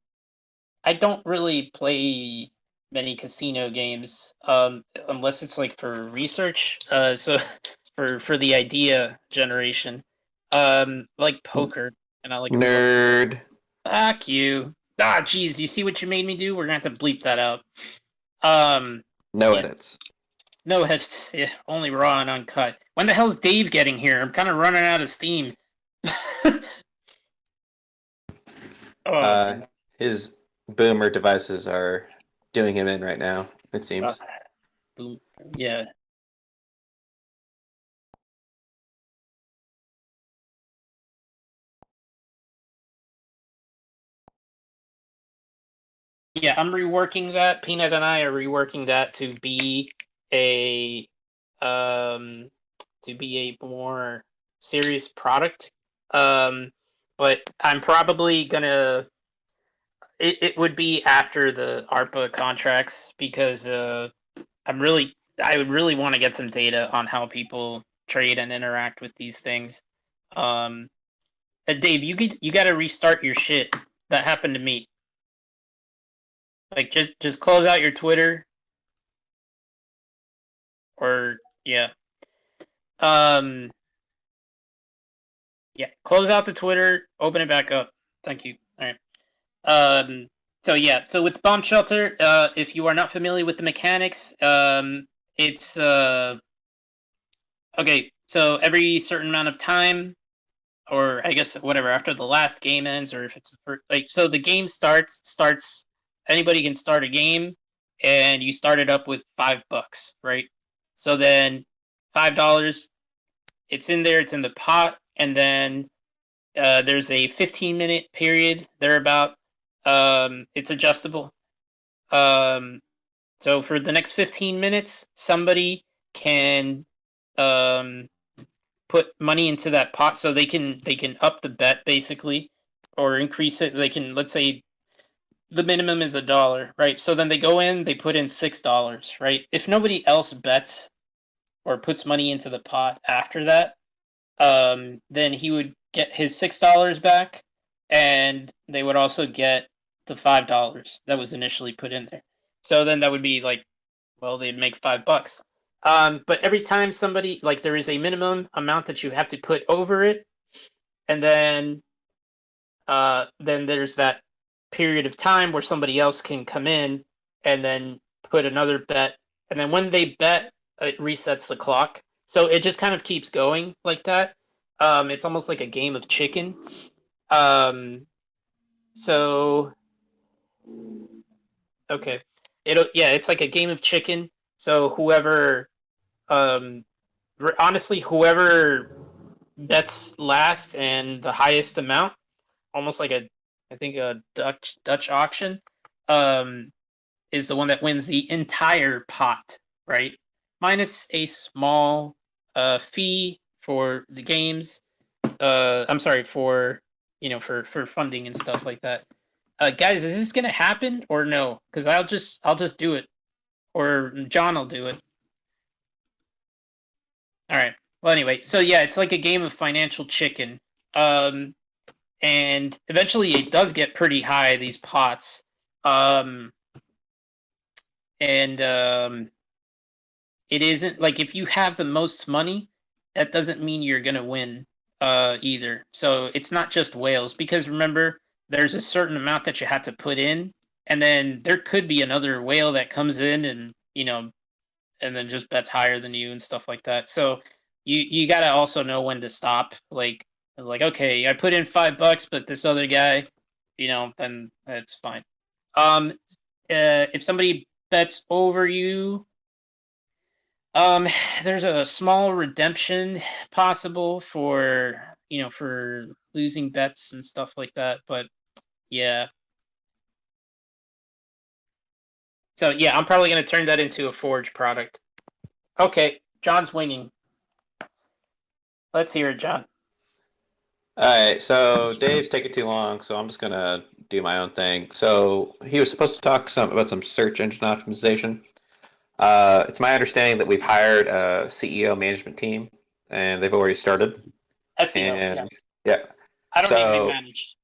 I don't really play many casino games unless it's like for research. So for the idea generation, like poker, and I like a fuck. Nerd. Fuck you. Ah, jeez, you see what you made me do? We're gonna have to bleep that out. Um, No yeah, edits. no, it's yeah, only raw and uncut. When the hell's Dave getting here? I'm kind of running out of steam. Oh Uh, goodness. his boomer devices are doing him in right now, it Uh, seems. boom. Yeah. Yeah, I'm reworking that. Peanut and I are reworking that a um to be a more serious product. Um, but I'm probably gonna it would be after the ARPA contracts because I would really want to get some data on how people trade and interact with these things. Um, Dave, you got to restart your shit. That happened to me. Like just close out your Twitter or yeah. Um yeah, close out the Twitter, open it back up. Thank you. All right. So yeah, so with Bomb Shelter, if you are not familiar with the mechanics, it's okay, so every certain amount of time or I guess whatever after the last game ends or if it's like so the game starts anybody can start a game and you start it up with $5, right? So then $5 it's in there, it's in the pot, and then there's a 15-minute period thereabout. It's adjustable. Um, so for the next 15 minutes, somebody can um, put money into that pot, so they can up the bet basically, or increase it. They can let's say the minimum is $1, right? So then they go in, they put in $6, right? If nobody else bets or puts money into the pot after that, then he would get his $6 back, and they would also get the $5 that was initially put in there. So then that would be like, well, they'd make $5. But every time somebody, like, there is a minimum amount that you have to put over it, and then there's that period of time where somebody else can come in and then put another bet, and then when they bet, it resets the clock. So it just kind of keeps going like that. It's almost like a game of chicken. Um, so okay, yeah, it's like a game of chicken. So whoever, um, honestly, whoever bets last and the highest amount, almost like I think a Dutch auction, um, is the one that wins the entire pot, right? Minus a small fee for the games. I'm sorry, for for funding and stuff like that. Guys, is this gonna happen or no? Because I'll just do it, or John will do it. All right. Well, anyway, so yeah, it's like a game of financial chicken. Um, and eventually it does get pretty high, these pots. Um, and It isn't like, if you have the most money, that doesn't mean you're gonna win either. So it's not just whales, because remember, there's a certain amount that you have to put in, and then there could be another whale that comes in and and then just bets higher than you and stuff like that. So you got to also know when to stop. Like, okay, I put in $5, but this other guy, then it's fine. Um, if somebody bets over you, um, there's a small redemption possible for for losing bets and stuff like that. But yeah, so yeah, I'm probably gonna turn that into a Forge product. Okay, John's winning. Let's hear it, John. All right, so Dave's taking too long, so I'm just gonna do my own thing. So he was supposed to talk about some search engine optimization. It's my understanding that we've hired a CEO management team, and they've already started. SEO, And yes. yeah, I don't need to be so managed.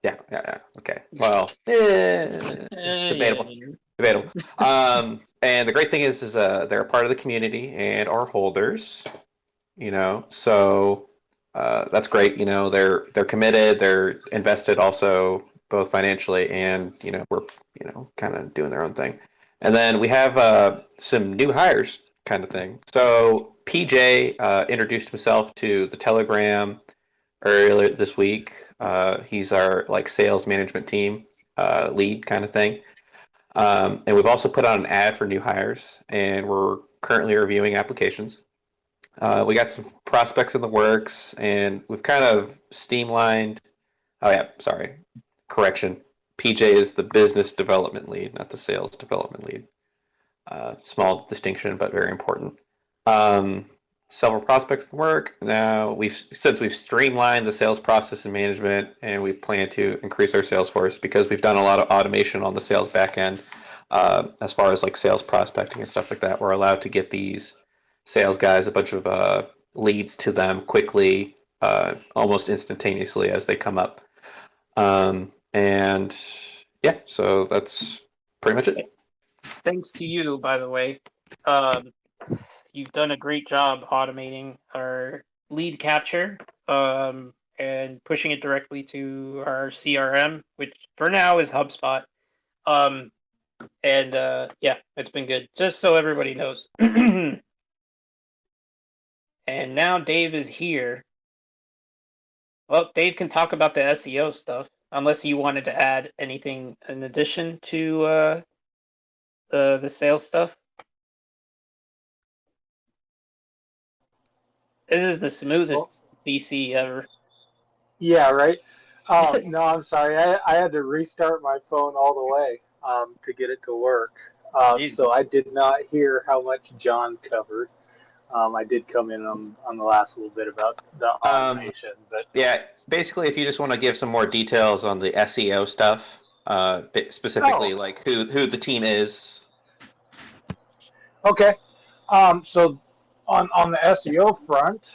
yeah. Okay, well, Yeah. debatable, debatable. And the great thing is they're a part of the community and are holders. So that's great. They're committed, they're invested also both financially, and we're kind of doing their own thing. And then we have some new hires kind of thing. So PJ introduced himself to the Telegram earlier this week. He's our like sales management team lead kind of thing. And we've also put out an ad for new hires, and we're currently reviewing applications. We got some prospects in the works, and we've kind of streamlined. Oh yeah, sorry, correction. PJ is the business development lead, not the sales development lead. Small distinction, but very important. Um, Several prospects in the work. Now since we've streamlined the sales process and management, and we plan to increase our sales force because we've done a lot of automation on the sales back end. As far as like sales prospecting and stuff like that, we're allowed to get these sales guys a bunch of leads to them quickly, almost instantaneously as they come up. And yeah, so that's pretty much it. Thanks to you, by the way. Um, you've done a great job automating our lead capture, and pushing it directly to our CRM, which for now is HubSpot. Um, and Yeah, it's been good. Just so everybody knows. And now Dave is here. Well, Dave can talk about the SEO stuff, unless you wanted to add anything in addition to the sales stuff. This is the Well, smoothest VC ever. yeah, right. No, I'm sorry. I had to restart my phone all the way to get it to work. Jeez. So I did not hear how much John covered. I did come in on the last little bit about the Um, automation, but yeah, basically, if you just want to give some more details on the SEO stuff, oh, specifically like who the team is. okay. So on the SEO front,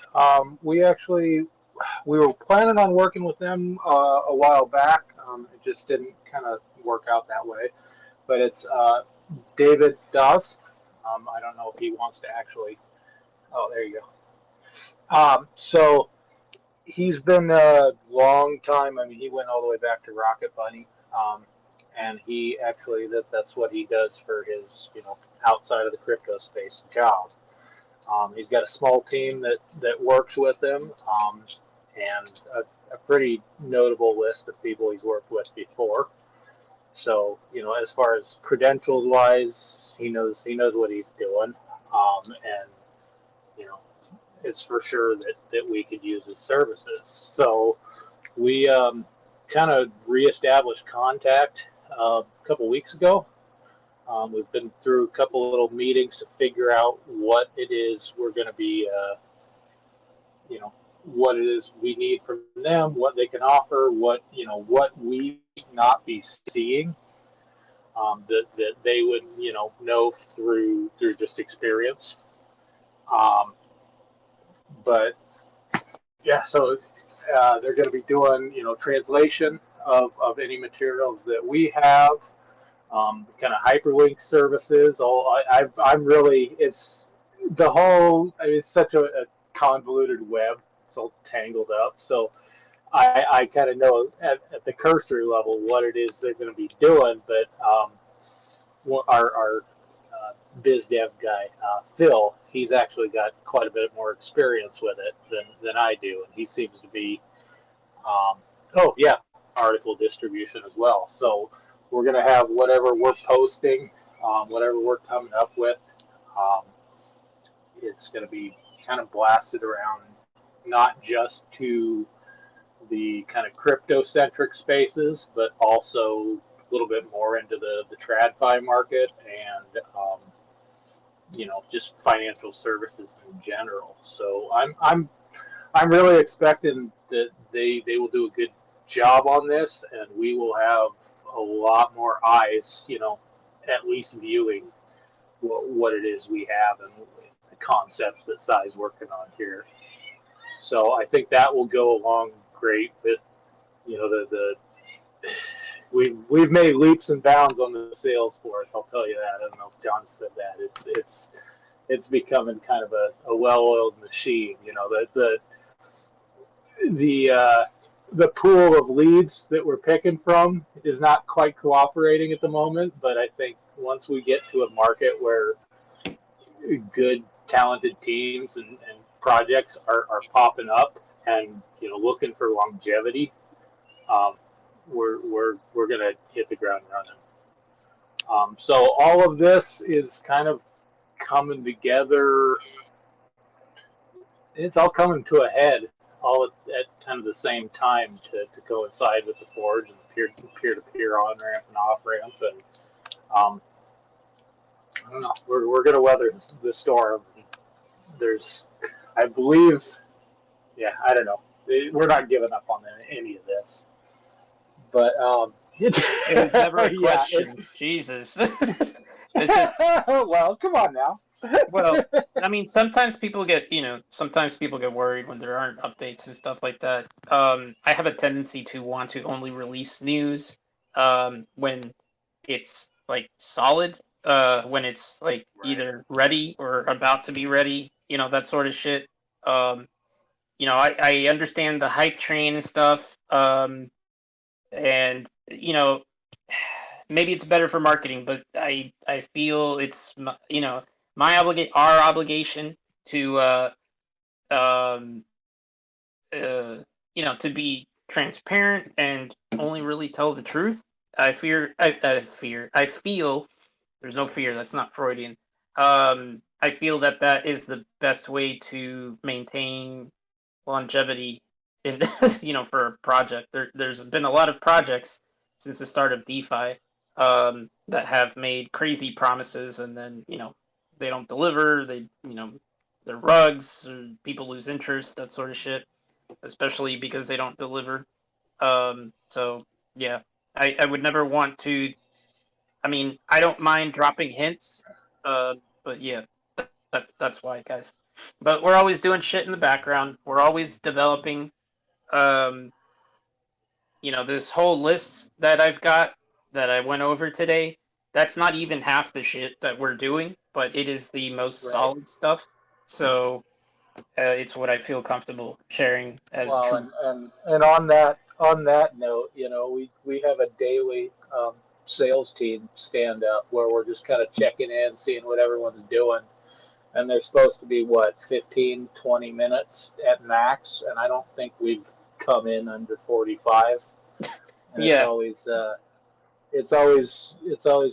we were planning on working with them a while back. It just didn't kind of work out that way. But it's David Doss. I don't know if he wants to actually. Oh, there you go. So he's been a long time. I mean, he went all the way back to Rocket Bunny, and he actually that's what he does for his outside of the crypto space job. He's got a small team that works with him, and a pretty notable list of people he's worked with before. So as far as credentials wise, he knows what he's doing, and you know, it's for sure that we could use his services. So we kind of reestablished contact a couple weeks ago. We've been through a couple little meetings to figure out what it is we're going to be, what it is we need from them, what they can offer, what we not be seeing, that they would, know through just experience. But yeah, so they're going to be doing, translation of any materials that we have, kind of hyperlink services. I'm really, it's the whole, I mean, it's such a convoluted web. It's all tangled up. So I kind of know at the cursory level what it is they're going to be doing, but our biz dev guy, Phil, he's actually got quite a bit more experience with it than I do, and he seems to be, oh yeah, article distribution as well. So we're going to have whatever we're posting, whatever we're coming up with. Um, it's going to be kind of blasted around, not just to the kind of crypto centric spaces, but also a little bit more into the TradFi market and just financial services in general. So I'm really expecting that they will do a good job on this, and we will have a lot more eyes, at least viewing what it is we have and the concepts that Sai's working on here. So I think that will go along great with, the we've made leaps and bounds on the sales force. I'll tell you that. I don't know if John said that. It's becoming kind of a well-oiled machine. The pool of leads that we're picking from is not quite cooperating at the moment, but I think once we get to a market where good, talented teams and projects are popping up and looking for longevity, we're gonna hit the ground running. So all of this is kind of coming together. It's all coming to a head all at kind of the same time to coincide with the Forge and the peer-to-peer on-ramp and off-ramp. And I don't know, we're going to weather the storm. I believe, yeah, I don't know. We're not giving up on any of this. But it was never a question. Yeah, Jesus. It's just, well, come on now. Well, I mean, sometimes people get worried when there aren't updates and stuff like that. I have a tendency to want to only release news when it's like solid, when it's like either ready or about to be ready, that sort of shit. I understand the hype train and stuff, and maybe it's better for marketing, but I feel it's our obligation to to be transparent and only really tell the truth. I feel there's no fear. That's not Freudian. I feel that is the best way to maintain longevity in for a project. There's been a lot of projects since the start of DeFi that have made crazy promises and then they don't deliver. They're rugs, or people lose interest, that sort of shit, especially because they don't deliver. So yeah, I would never want to. I mean, I don't mind dropping hints, but yeah, that's why, guys. But we're always doing shit in the background. We're always developing. This whole list that I've got that I went over today. that's not even half the shit that we're doing, but it is the most Right. solid stuff. So it's what I feel comfortable sharing as Well, true. and on that note, we have a daily sales team stand up where we're just kind of checking in, seeing what everyone's doing, and they're supposed to be what 15, 20 minutes at max, and I don't think we've come in under 45, and it's Yeah, always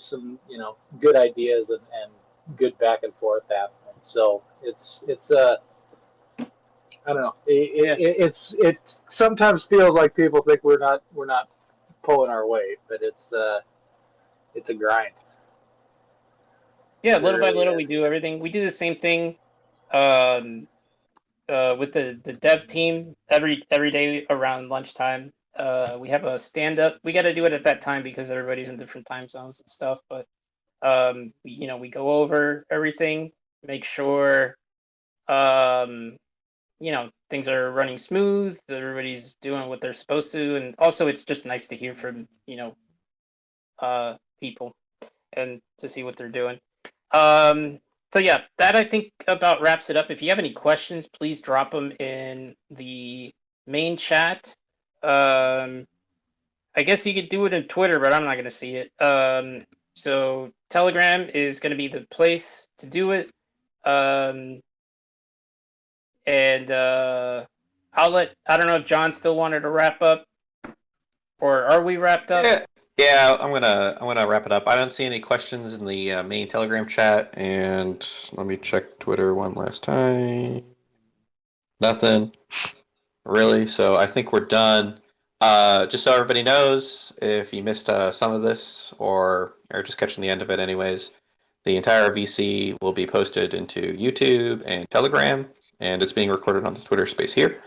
some good ideas and good back and forth happening. So it's I don't know. yeah, It sometimes feels like people think we're not pulling our weight, but it's a grind. yeah. It Little by really little, we is. do everything. We do the same thing um, with the dev team every day around lunchtime. We have a stand up. We got to do it at that time because everybody's in different time zones and stuff. But we go over everything, make sure things are running smooth, that everybody's doing what they're supposed to, and also it's just nice to hear from people and to see what they're doing. Um, so yeah, that I think about wraps it up. If you have any questions, please drop them in the main chat. Um, I guess you could do it in Twitter, but I'm not going to see it. So Telegram is going to be the place to do it. Um, and I don't know if John still wanted to wrap up, or are we wrapped up? Yeah, yeah. I'm gonna wrap it up. I don't see any questions in the main Telegram chat, and let me check Twitter one last time. Nothing really. So I think we're done. Just so everybody knows, if you missed some of this or just catching the end of it, anyways, the entire VC will be posted into YouTube and Telegram, and it's being recorded on the Twitter space here.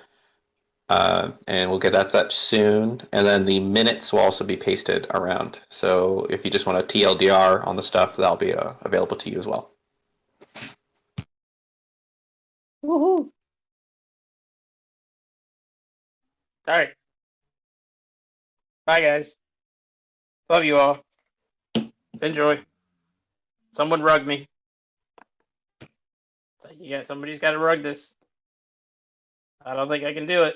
And we'll get that soon. And then the minutes will also be pasted around. So if you just want a TLDR on the stuff, that'll be available to you as well. Woohoo! All right, bye guys. Love you all. Enjoy. Someone rug me. Yeah, somebody's got to rug this. I don't think I can do it.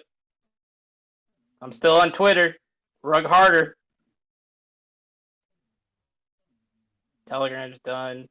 I'm still on Twitter. Rug harder. Telegram's done.